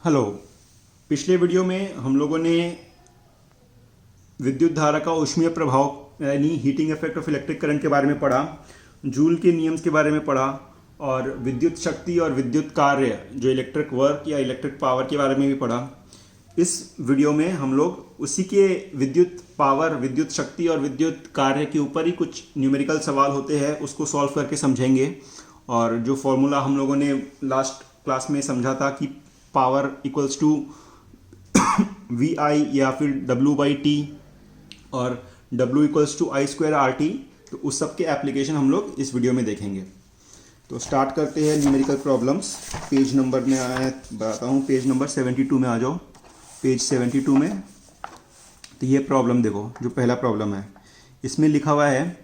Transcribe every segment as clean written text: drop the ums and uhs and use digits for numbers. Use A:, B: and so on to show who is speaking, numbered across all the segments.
A: Hello. पिछले video में हम लोगों ने विद्युत धारा का ऊष्मीय प्रभाव यानी heating effect of electric current के बारे में पढ़ा, जूल के नियम्स के बारे में पढ़ा और विद्युत शक्ति और विद्युत कार्य जो इलेक्ट्रिक वर्क या इलेक्ट्रिक पावर के बारे में भी पढ़ा। इस वीडियो में हम लोग उसी के विद्युत पावर, विद्युत शक्ति और विद्युत कार्य के ऊपर ही कुछ न्यूमेरिकल सवाल होते हैं उसको सॉल्व करके समझेंगे। और जो फॉर्मूला हम लोगों ने लास्ट क्लास में समझा था कि power equals to V I या फिर डब्ल्यू बाई टी और W equals to I square R T, तो उस सब के एप्लीकेशन हम लोग इस वीडियो में देखेंगे। तो स्टार्ट करते हैं न्यूमेरिकल प्रॉब्लम्स। पेज नंबर में आया बताता हूँ, पेज नंबर 72 में आ जाओ। पेज 72 में तो ये प्रॉब्लम देखो, जो पहला प्रॉब्लम है इसमें लिखा हुआ है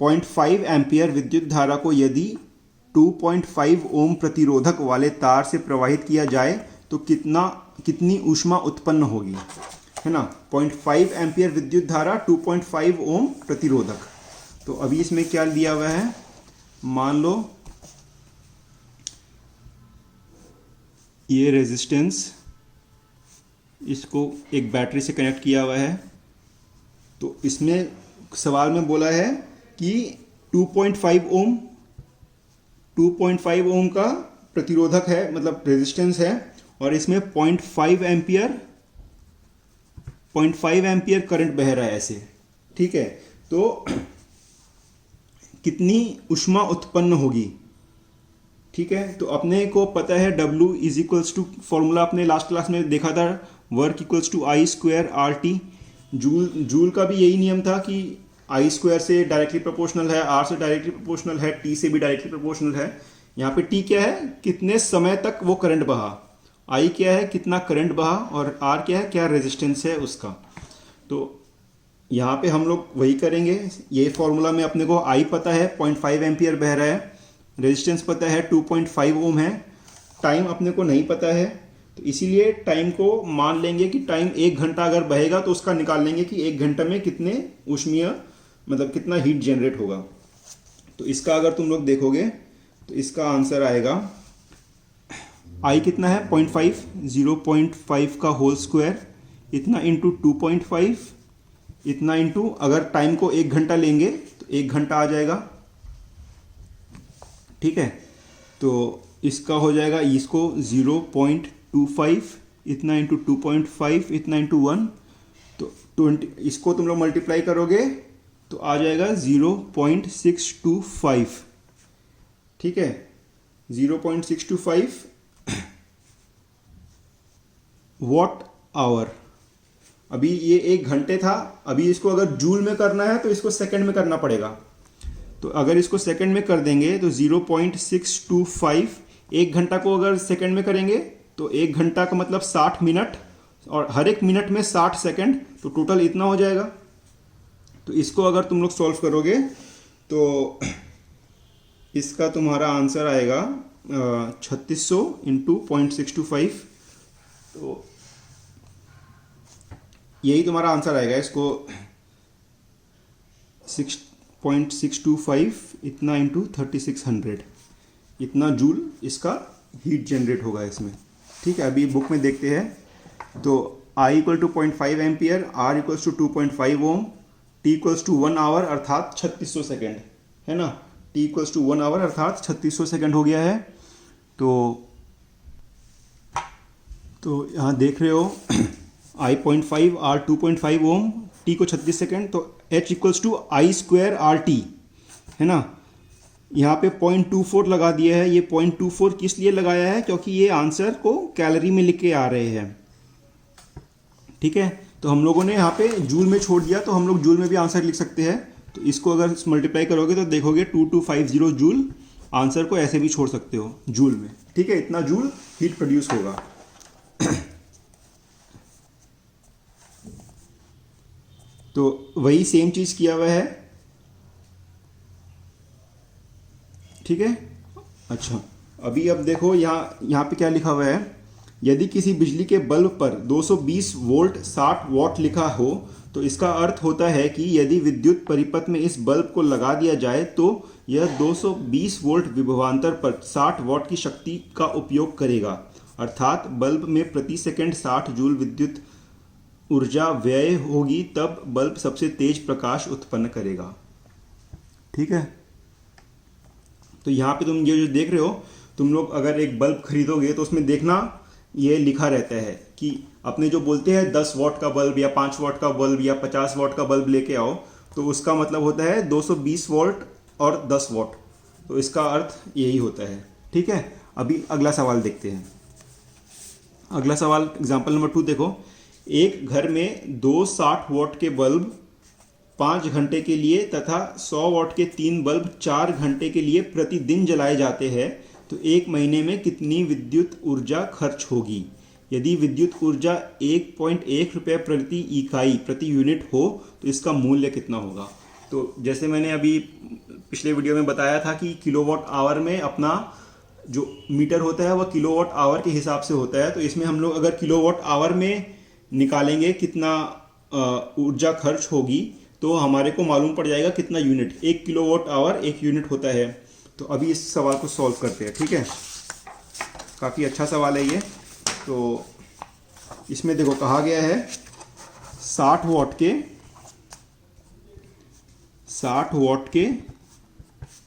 A: 0.5 एम्पियर विद्युत धारा को यदि 2.5 ओम प्रतिरोधक वाले तार से प्रवाहित किया जाए तो कितनी ऊष्मा उत्पन्न होगी, है ना। 0.5 एम्पियर विद्युत धारा, 2.5 ओम प्रतिरोधक। तो अभी इसमें क्या दिया हुआ है, मान लो ये रेजिस्टेंस, इसको एक बैटरी से कनेक्ट किया हुआ है। तो इसमें सवाल में बोला है कि 2.5 ओम का प्रतिरोधक है, मतलब रेजिस्टेंस है, और इसमें 0.5 एम्पियर करंट बह रहा है ऐसे, ठीक है। तो कितनी ऊष्मा उत्पन्न होगी, ठीक है। तो अपने को पता है W is equals to, formula अपने लास्ट क्लास में देखा था, work equals to I square R T. Joule का भी यही नियम था कि आई स्क्वायर से डायरेक्टली प्रोपोर्शनल है, आर से डायरेक्टली प्रोपोर्शनल है, टी से भी डायरेक्टली प्रोपोर्शनल है। यहाँ पे टी क्या है, कितने समय तक वो करंट बहा, आई क्या है कितना करंट बहा, और आर क्या है, क्या रेजिस्टेंस है उसका। तो यहाँ पे हम लोग वही करेंगे। ये फॉर्मूला में अपने को आई पता है 0.5 एम्पियर बह रहा है, रेजिस्टेंस पता है 2.5 ओम है, टाइम अपने को नहीं पता है। तो इसीलिए टाइम को मान लेंगे कि टाइम 1 घंटा अगर बहेगा तो उसका निकाल लेंगे कि 1 घंटे में कितने ऊष्मीय, मतलब कितना हीट जनरेट होगा। तो इसका अगर तुम लोग देखोगे तो इसका आंसर आएगा, आई कितना है 0.5, 0.5 का होल स्क्वायर, इतना इंटू 2.5, इतना इंटू, अगर टाइम को 1 घंटा लेंगे तो 1 घंटा आ जाएगा, ठीक है। तो इसका हो जाएगा, इसको 0.25, इतना इंटू 2.5, इतना इंटू 1, तो 20, इसको तुम लोग मल्टीप्लाई करोगे तो आ जाएगा 0.625, ठीक है। 0.625 वॉट आवर। अभी ये 1 घंटे था, अभी इसको अगर जूल में करना है तो इसको सेकंड में करना पड़ेगा। तो अगर इसको सेकंड में कर देंगे तो 0.625, 1 घंटा को अगर सेकंड में करेंगे तो 1 घंटा का मतलब 60 मिनट, और हर एक मिनट में 60 सेकंड, तो टोटल इतना हो जाएगा। तो इसको अगर तुम लोग सॉल्व करोगे तो इसका तुम्हारा आंसर आएगा 3600 इंटू 0.625, तो यही तुम्हारा आंसर आएगा। इसको 6.625 इतना इंटू 3600, इतना जूल इसका हीट जनरेट होगा इसमें, ठीक है। अभी बुक में देखते हैं। तो I equal to 0.5 ampere, R equals to 2.5 ohm, T equals to 1 hour अर्थात 3600 सेकेंड, है ना। T इक्वल्स टू 1 आवर अर्थात 3600 सेकेंड हो गया है। तो यहाँ देख रहे हो I 0.5, R 2.5 ओम, T को 36 सेकेंड, तो H equals to I square R T, है ना। यहाँ पे 0.24 लगा दिया है। ये 0.24 किस लिए लगाया है, क्योंकि ये आंसर को कैलोरी में लिख के आ रहे हैं, ठीक है। तो हम लोगों ने यहाँ पे जूल में छोड़ दिया, तो हम लोग जूल में भी आंसर लिख सकते हैं। तो इसको अगर मल्टीप्लाई करोगे तो देखोगे 2250 जूल, आंसर को ऐसे भी छोड़ सकते हो जूल में, ठीक है। इतना जूल हीट प्रोड्यूस होगा। तो वही सेम चीज किया हुआ है, ठीक है। अच्छा, अभी अब देखो यहाँ पे क्या लिखा हुआ है, यदि किसी बिजली के बल्ब पर 220 वोल्ट 60 वॉट लिखा हो तो इसका अर्थ होता है कि यदि विद्युत परिपथ में इस बल्ब को लगा दिया जाए तो यह 220 वोल्ट विभवांतर पर 60 वॉट की शक्ति का उपयोग करेगा अर्थात बल्ब में प्रति सेकंड 60 जूल विद्युत ऊर्जा व्यय होगी, तब बल्ब सबसे तेज प्रकाश उत्पन्न करेगा। ठीक है, तो यहाँ पे तुम ये जो देख रहे हो, तुम लोग अगर एक बल्ब खरीदोगे तो उसमें देखना ये लिखा रहता है कि अपने जो बोलते हैं 10 वॉट का बल्ब या 5 वॉट का बल्ब या 50 वॉट का बल्ब लेके आओ, तो उसका मतलब होता है 220 वोल्ट और 10 वॉट। तो इसका अर्थ यही होता है। ठीक है, अभी अगला सवाल देखते हैं। अगला सवाल एग्जाम्पल नंबर 2 देखो। एक घर में 2 60 वॉट के बल्ब 5 घंटे के लिए तथा 100 वॉट के 3 बल्ब 4 घंटे के लिए प्रतिदिन जलाए जाते हैं, तो एक महीने में कितनी विद्युत ऊर्जा खर्च होगी? यदि विद्युत ऊर्जा 1.1 रुपये प्रति इकाई प्रति यूनिट हो तो इसका मूल्य कितना होगा? तो जैसे मैंने अभी पिछले वीडियो में बताया था कि किलोवाट आवर में अपना जो मीटर होता है वह किलोवाट आवर के हिसाब से होता है। तो इसमें हम लोग अगर किलोवाट आवर में निकालेंगे कितना ऊर्जा खर्च होगी, तो हमारे को मालूम पड़ जाएगा कितना यूनिट, 1 किलोवाट आवर 1 यूनिट होता है। तो अभी इस सवाल को सॉल्व करते हैं। ठीक है, काफ़ी अच्छा सवाल है ये। तो इसमें देखो कहा गया है 60 वॉट के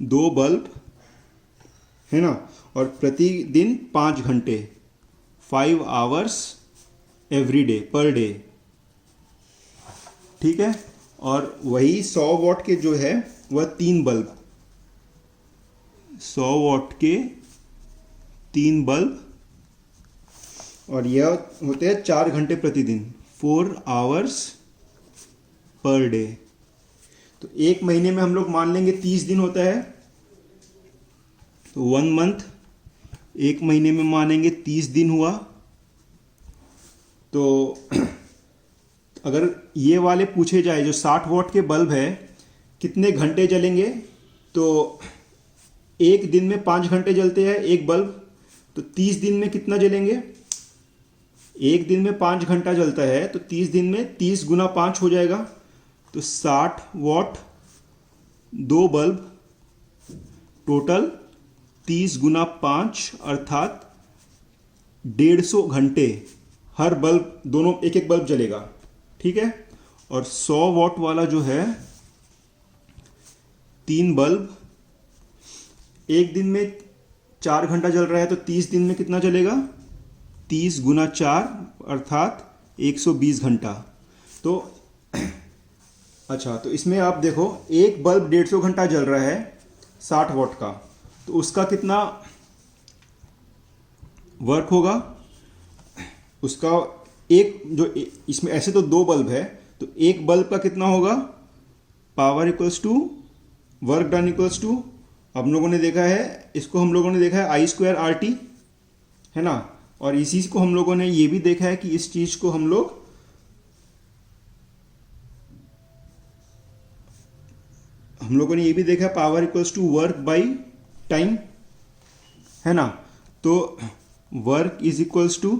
A: 2 बल्ब है ना, और प्रतिदिन 5 घंटे 5 hours every day per day. ठीक है, और वही 100 वॉट के जो है वह 3 बल्ब, 100 वॉट के 3 बल्ब, और यह होते हैं 4 घंटे प्रतिदिन 4 आवर्स पर डे। तो एक महीने में हम लोग मान लेंगे 30 दिन होता है, तो 1 मंथ, एक महीने में मानेंगे 30 दिन हुआ। तो अगर ये वाले पूछे जाए जो 60 वॉट के बल्ब है कितने घंटे जलेंगे, तो एक दिन में 5 घंटे जलते हैं एक बल्ब, तो 30 दिन में कितना जलेंगे? एक दिन में 5 घंटा जलता है तो 30 दिन में 30 गुना 5 हो जाएगा। तो 60 वॉट 2 बल्ब, टोटल 30 गुना 5 अर्थात 150 घंटे हर बल्ब, दोनों एक एक बल्ब जलेगा। ठीक है, और 100 वॉट वाला जो है 3 बल्ब, एक दिन में 4 घंटा जल रहा है तो 30 दिन में कितना जलेगा? 30 गुना 4 अर्थात 120 घंटा। तो अच्छा, तो इसमें आप देखो एक बल्ब 150 घंटा जल रहा है 60 वॉट का, तो उसका कितना वर्क होगा? उसका एक जो इसमें ऐसे तो 2 बल्ब है, तो एक बल्ब का कितना होगा? Power equals to work done equals to, हम लोगों ने देखा है इसको, हम लोगों ने देखा है I² RT है ना, और इसी को हम लोगों ने ये भी देखा है कि इस चीज को हम लोगों ने ये भी देखा है power equals to work by time है ना। तो work is equals to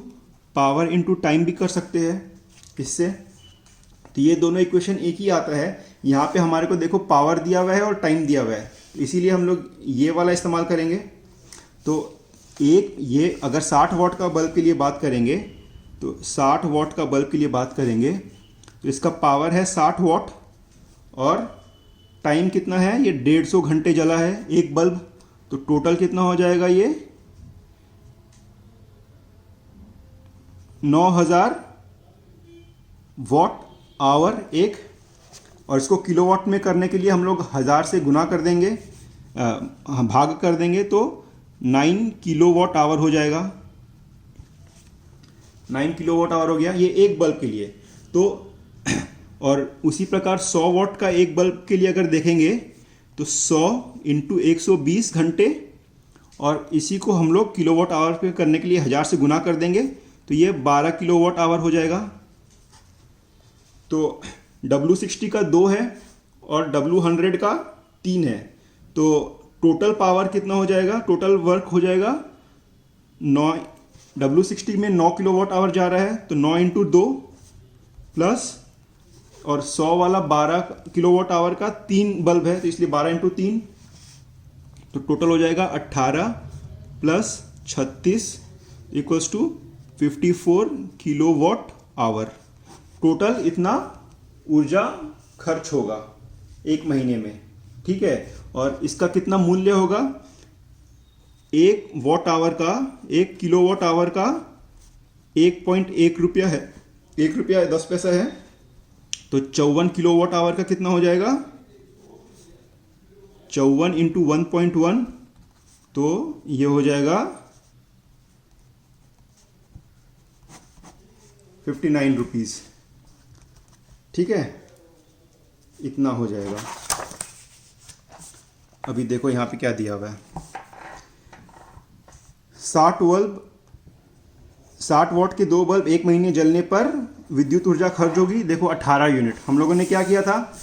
A: power into time भी कर सकते हैं इससे। तो ये दोनों इक्वेशन एक ही आता है। यहाँ पे हमारे को देखो पावर दिया हुआ है और टाइम दिया हुआ है, तो इसीलिए हम लोग ये वाला इस्तेमाल करेंगे। तो एक ये अगर 60 वॉट का बल्ब के लिए बात करेंगे, तो 60 वॉट का बल्ब के लिए बात करेंगे तो इसका पावर है 60 वॉट और टाइम कितना है? ये 150 घंटे जला है एक बल्ब, तो टोटल कितना हो जाएगा? ये 9000 वॉट आवर एक, और इसको किलोवाट में करने के लिए हम लोग 1000 से गुना कर देंगे, भाग कर देंगे, तो 9 किलोवाट आवर हो जाएगा। 9 किलोवाट आवर हो गया ये एक बल्ब के लिए। तो और उसी प्रकार 100 वॉट का एक बल्ब के लिए अगर देखेंगे तो 100 इंटू 120 घंटे, और इसी को हम लोग किलोवाट आवर पे करने के लिए 1000 से गुना कर देंगे, तो ये 12 किलोवाट आवर हो जाएगा। तो W60 का 2 है और W100 का 3 है, तो टोटल पावर कितना हो जाएगा? टोटल वर्क हो जाएगा 9, W60 में 9 किलोवाट आवर जा रहा है, तो 9 इंटू 2 प्लस, और 100 वाला 12 किलोवाट आवर का 3 बल्ब है, तो इसलिए 12 इंटू 3, तो टोटल हो जाएगा 18 plus 36, equals to 54 kilowatt hour. Total इतना ऊर्जा खर्च होगा एक महीने में, ठीक है। और इसका कितना मूल्य होगा, एक वॉट आवर का, 1 किलोवाट आवर का 1.1 रुपया है, 1 रुपया 10 पैसा है। तो 54 किलोवाट आवर का कितना हो जाएगा, 54 इंटू 1.1, तो ये हो जाएगा 59 रुपीज़, ठीक है, इतना हो जाएगा। अभी देखो यहाँ पे क्या दिया हुआ है, 60 वॉट के 2 बल्ब एक महीने जलने पर विद्युत ऊर्जा खर्च होगी, देखो 18 यूनिट। हम लोगों ने क्या किया था,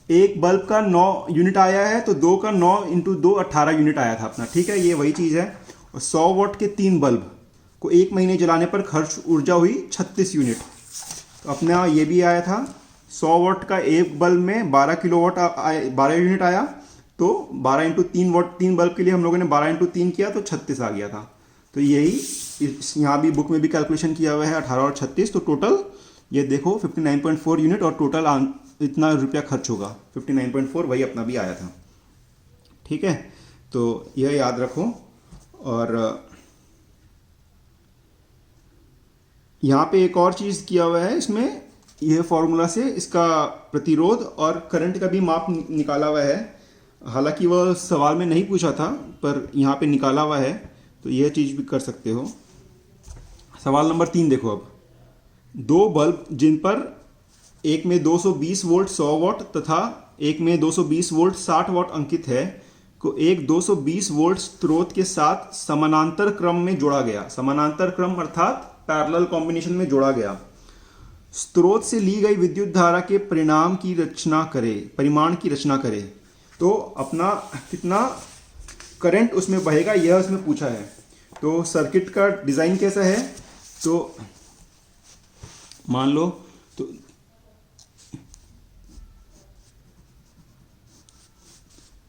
A: एक बल्ब का 9 यूनिट आया है, तो 2 का 9 इंटू 2 18 यूनिट आया था अपना, ठीक है, ये वही चीज़ है। और 100 वॉट के 3 बल्ब को एक महीने जलाने पर खर्च ऊर्जा हुई 36 यूनिट। तो अपना ये भी आया था, 100 वॉट का एक बल्ब में 12 किलोवाट 12 यूनिट आया, तो 12 इंटू 3 वॉट 3 बल्ब के लिए हम लोगों ने 12 इंटू 3 किया तो 36 आ गया था। तो यही यहाँ भी बुक में भी कैलकुलेशन किया हुआ है, 18 और 36, तो टोटल ये देखो 59.4 यूनिट और टोटल इतना रुपया खर्च होगा 59.4, वही अपना भी आया था, ठीक है। तो यह याद रखो। और यहाँ पे एक और चीज़ किया हुआ है, इसमें यह फॉर्मूला से इसका प्रतिरोध और करंट का भी माप निकाला हुआ है। हालांकि वह सवाल में नहीं पूछा था, पर यहाँ पे निकाला हुआ है, तो यह चीज़ भी कर सकते हो। सवाल नंबर 3 देखो। अब 2 बल्ब जिन पर एक में 220 वोल्ट 100 वॉट तथा एक में 220 वोल्ट 60 वॉट अंकित है, को एक 220 वोल्ट स्रोत के साथ समानांतर क्रम में जोड़ा गया। समानांतर क्रम अर्थात पैरेलल कॉम्बिनेशन में जोड़ा गया। स्रोत से ली गई विद्युत धारा के परिमाण की रचना करे। तो अपना कितना करंट उसमें बहेगा, यह उसमें पूछा है। तो सर्किट का डिज़ाइन कैसा है, तो मान लो तो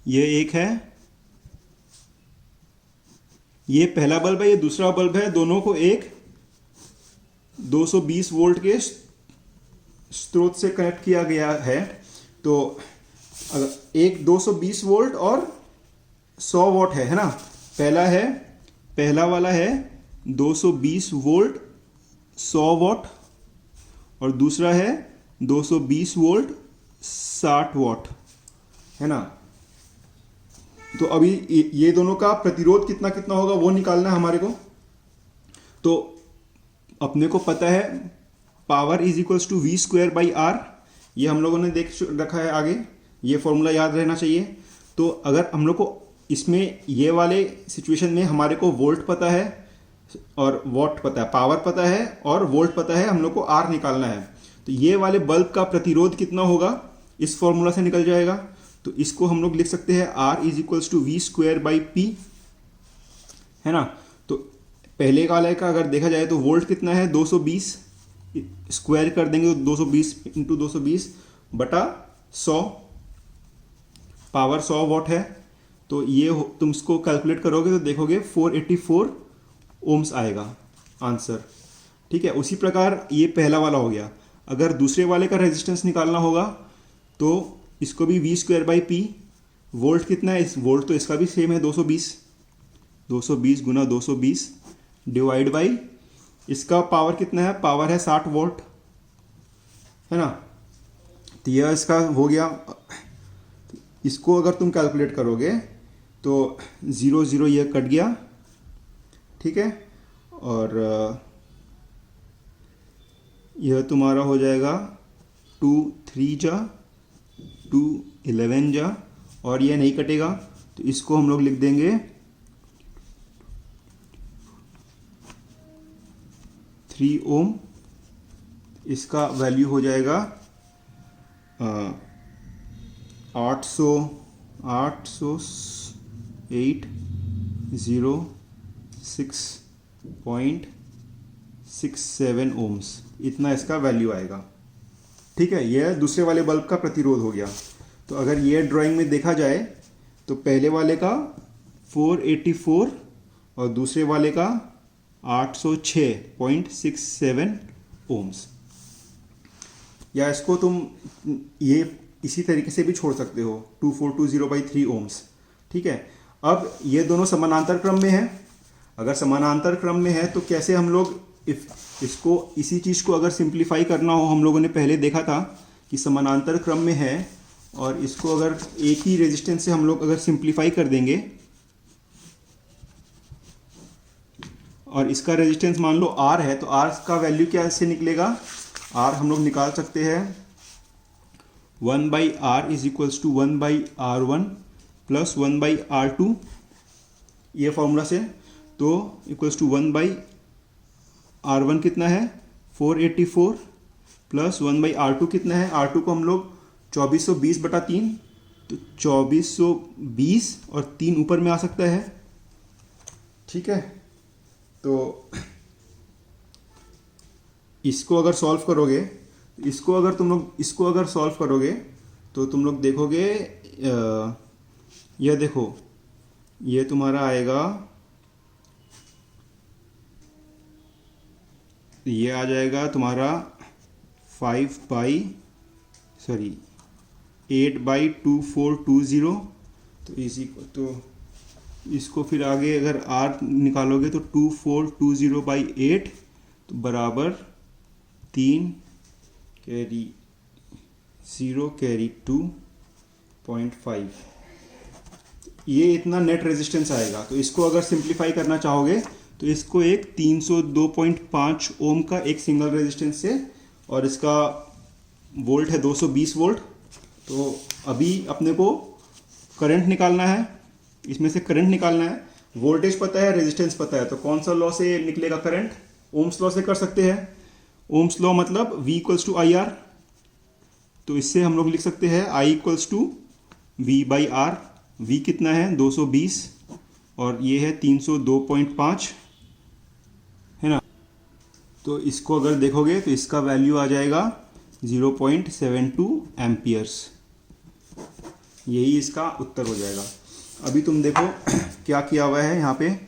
A: ये एक है, ये पहला बल्ब है, ये दूसरा बल्ब है, दोनों को एक 220 वोल्ट के स्रोत से कनेक्ट किया गया है। तो अगर एक 220 वोल्ट और 100 वॉट है ना, पहला वाला है 220 वोल्ट 100 वॉट और दूसरा है 220 वोल्ट 60 वॉट, है ना। तो अभी ये दोनों का प्रतिरोध कितना कितना होगा वो निकालना है हमारे को। तो अपने को पता है power is equals to V square by R, ये हम लोगों ने देख रखा है आगे, ये फॉर्मूला याद रहना चाहिए। तो अगर हम लोग को इसमें ये वाले सिचुएशन में हमारे को वोल्ट पता है और वॉट पता है, पावर पता है और वोल्ट पता है, हम लोग को आर निकालना है। तो ये वाले बल्ब का प्रतिरोध कितना होगा इस फॉर्मूला से निकल जाएगा। तो इसको हम लोग लिख सकते हैं R is equals to V square by P, है ना। तो पहले वाले का अगर देखा जाए तो वोल्ट कितना है 220, स्क्वायर कर देंगे तो 220 इंटू 220 बटा 100, पावर 100 वॉट है। तो ये तुम इसको कैलकुलेट करोगे तो देखोगे 484 ओम्स आएगा आंसर, ठीक है। उसी प्रकार ये पहला वाला हो गया। अगर दूसरे वाले का रेजिस्टेंस निकालना होगा तो इसको भी V square by P, volt कितना है, इस वोल्ट तो इसका भी सेम है 220 गुना 220 डिवाइड बाई इसका पावर कितना है, पावर है 60 वोल्ट, है ना। तो यह इसका हो गया। इसको अगर तुम कैलकुलेट करोगे तो 0 0 यह कट गया, ठीक है। और यह तुम्हारा हो जाएगा 2 3 जा 2 11 जा, और यह नहीं कटेगा तो इसको हम लोग लिख देंगे 3 ओम। इसका वैल्यू हो जाएगा 808,006.67 ओम्स, इतना इसका वैल्यू आएगा, ठीक है। यह दूसरे वाले बल्ब का प्रतिरोध हो गया। तो अगर ये ड्राइंग में देखा जाए तो पहले वाले का 484 और दूसरे वाले का 806.67 ओम्स। या इसको तुम ये इसी तरीके से भी छोड़ सकते हो 2420/3 ओम्स। ठीक है, अब ये दोनों समानांतर क्रम में है। अगर समानांतर क्रम में है तो कैसे हम लोग इसको इसी चीज़ को अगर सिंप्लीफाई करना हो, हम लोगों ने पहले देखा था कि समानांतर क्रम में है और इसको अगर एक ही रेजिस्टेंस से हम लोग अगर सिंप्लीफाई कर देंगे और इसका रेजिस्टेंस मान लो R है, तो R का वैल्यू क्या से निकलेगा? R हम लोग निकाल सकते हैं 1/R is equals to 1/R1 plus 1/R2, ये फॉर्मूला से। तो इक्वल्स टू 1/R1 कितना है 484 प्लस 1/R2 कितना है, R2 को हम लोग 2420/3, तो 2420 और 3 ऊपर में आ सकता है। ठीक है, तो इसको अगर सॉल्व करोगे, इसको अगर सॉल्व करोगे तो तुम लोग देखोगे, यह देखो ये तुम्हारा आएगा, ये आ जाएगा तुम्हारा 8/2420। तो इसी को तो इसको फिर आगे अगर R निकालोगे तो 2420/8 तो बराबर 3 कैरी 0 कैरी 2.5, ये इतना नेट रेजिस्टेंस आएगा। तो इसको अगर सिंप्लीफाई करना चाहोगे तो इसको एक 302.5 ओम का एक सिंगल रेजिस्टेंस से, और इसका वोल्ट है 220 वोल्ट। तो अभी अपने को करंट निकालना है, इसमें से करंट निकालना है। वोल्टेज पता है, रेजिस्टेंस पता है, तो कौन सा लॉ से निकलेगा करंट? ओम्स लॉ से कर सकते हैं। ओम्स लॉ मतलब V इक्वल्स टू IR, तो इससे हम लोग लिख सकते हैं I equals to V/R। V कितना है 220 और ये है 302.5, है ना। तो इसको अगर देखोगे तो इसका वैल्यू आ जाएगा 0.72 एम्पियर्स, यही इसका उत्तर हो जाएगा। अभी तुम देखो क्या किया हुआ है यहाँ पे।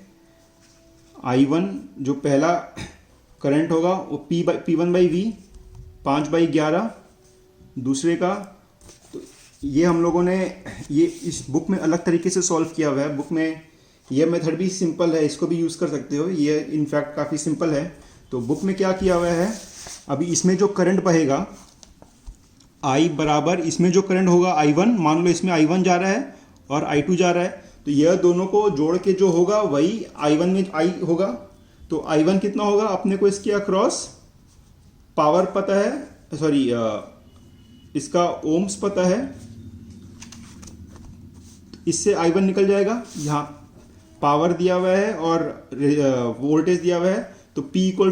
A: I1 जो पहला करंट होगा वो P1/V 5/11, दूसरे का। तो ये हम लोगों ने ये इस बुक में अलग तरीके से सॉल्व किया हुआ है। बुक में ये मेथड भी सिंपल है, इसको भी यूज़ कर सकते हो, ये इनफैक्ट काफ़ी सिंपल है। तो बुक में क्या किया हुआ है, अभी इसमें जो करंट बहेगा I बराबर, इसमें जो करंट होगा I1, मान लो इसमें I1 जा रहा है और I2 जा रहा है, तो यह दोनों को जोड़ के जो होगा वही I1 में I होगा। तो I1 कितना होगा, अपने को इसके अक्रॉस पावर पता है, सॉरी इसका ओम्स पता है, इससे I1 निकल जाएगा। यहाँ पावर दिया हुआ है और वोल्टेज दिया हुआ है, तो P इक्वल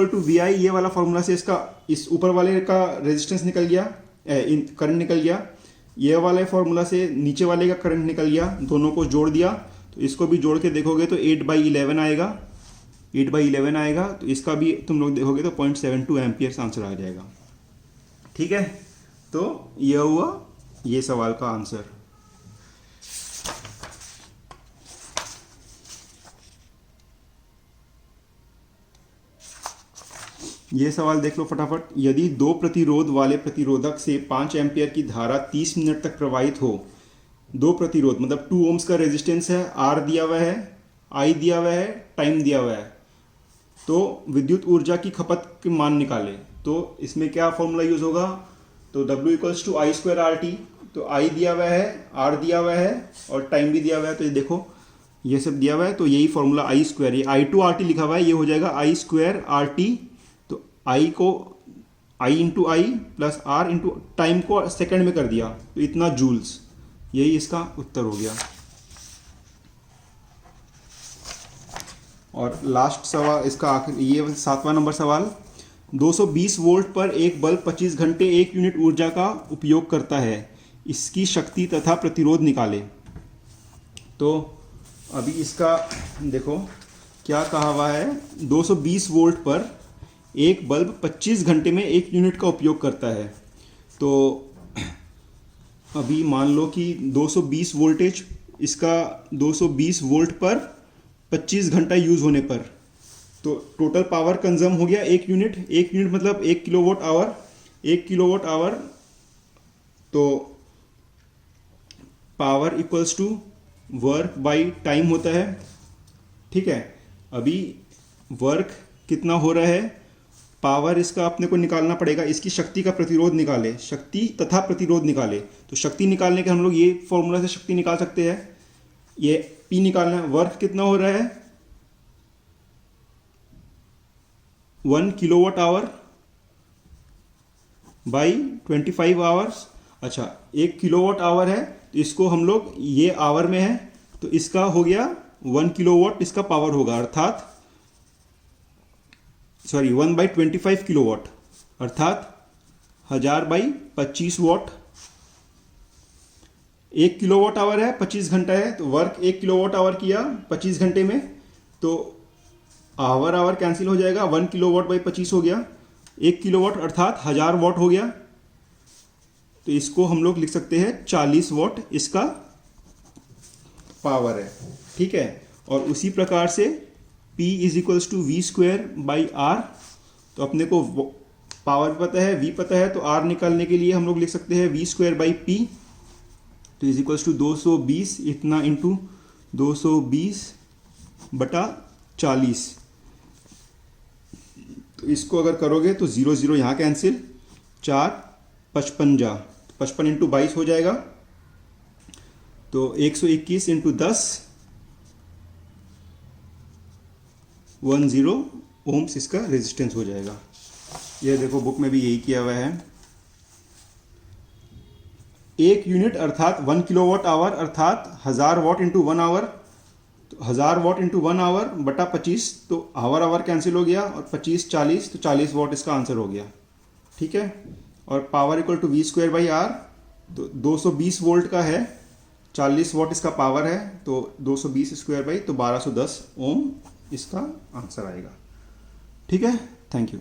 A: टू VI, ये वाला फॉर्मूला से इसका इस ऊपर वाले का रेजिस्टेंस निकल गया, करंट निकल गया। ये वाले फॉर्मूला से नीचे वाले का करंट निकल गया, दोनों को जोड़ दिया। तो इसको भी जोड़ के देखोगे तो 8/11 आएगा, 8/11 आएगा। तो इसका भी तुम लोग देखोगे तो 0.72 एम्पियर्स आंसर आ जाएगा। ठीक है, तो यह हुआ ये सवाल का आंसर। ये सवाल देख लो फटाफट। यदि 2 प्रतिरोध वाले प्रतिरोधक से 5 एम्पियर की धारा 30 मिनट तक प्रवाहित हो, 2 प्रतिरोध मतलब 2 ओम्स का रेजिस्टेंस है, R दिया हुआ है, I दिया हुआ है, टाइम दिया हुआ है, तो विद्युत ऊर्जा की खपत के मान निकाले। तो इसमें क्या फॉर्मूला यूज होगा, तो W equals to I² RT। तो I दिया हुआ है, R दिया हुआ है और टाइम भी दिया हुआ है। तो ये देखो ये सब दिया हुआ है, तो यही फॉर्मूला I², ये I2 RT लिखा हुआ है, ये हो जाएगा I² RT। तो I को I into I plus R into time को सेकंड में कर दिया, तो इतना जूल्स, यही इसका उत्तर हो गया। और लास्ट सवाल इसका आखिर, ये 7वां नंबर सवाल। 220 वोल्ट पर एक बल्ब 25 घंटे 1 यूनिट ऊर्जा का उपयोग करता है, इसकी शक्ति तथा प्रतिरोध निकाले। तो अभी इसका देखो क्या कहा हुआ है, 220 वोल्ट पर एक बल्ब 25 घंटे में 1 यूनिट का उपयोग करता है। तो अभी मान लो कि 220 वोल्टेज, इसका 220 वोल्ट पर 25 घंटा यूज़ होने पर। तो टोटल पावर कंज्यूम हो गया 1 यूनिट मतलब 1 किलोवाट आवर। 1 किलोवाट आवर तो power equals to work by time होता है। ठीक है, अभी वर्क कितना हो रहा है, पावर इसका अपने को निकालना पड़ेगा, इसकी शक्ति का प्रतिरोध निकाले, शक्ति तथा प्रतिरोध निकाले। तो शक्ति निकालने के हम लोग ये फॉर्मूला से शक्ति निकाल सकते हैं। ये P निकालना है, वर्क कितना हो रहा है 1 किलोवाट-आवर बाई 25 आवर्स। अच्छा, 1 किलोवाट-आवर है तो इसको हम लोग, ये आवर में है तो इसका हो गया 1 किलोवाट इसका पावर होगा, अर्थात 1/25 किलोवाट अर्थात 1000/25 वाट। 1 किलोवाट आवर है, 25 घंटा है, तो वर्क 1 किलोवाट आवर किया 25 घंटे में, तो आवर कैंसिल हो जाएगा, 1 किलोवाट/25 हो गया। 1 किलोवाट अर्थात 1000 वाट हो गया। तो इसको हम लोग लिख सकते हैं 40 वाट इसका पावर है। ठीक है, और उसी प्रकार से P = V²/R। तो अपने को पावर पता है, V पता है, तो R निकालने के लिए हम लोग लिख सकते हैं V²/P। तो = 220 इतना इंटू 220/40। तो इसको अगर करोगे तो 0 0 यहाँ कैंसिल, 4 55 जा, 55 × 22 हो जाएगा, तो 121 × 10 10 ओम्स इसका रेजिस्टेंस हो जाएगा। ये देखो बुक में भी यही किया हुआ है। 1 यूनिट अर्थात 1 किलोवाट आवर अर्थात 1000 वाट इंटू 1 आवर। तो 1000 वाट इंटू 1 आवर बटा 25, तो आवर कैंसिल हो गया, और 25 40, तो 40 वाट इसका आंसर हो गया। ठीक है, और पावर = V²/R। तो 220 वोल्ट का है, 40 वाट इसका पावर है, तो 220² तो 1210 ओम इसका आंसर आएगा। ठीक है, थैंक यू।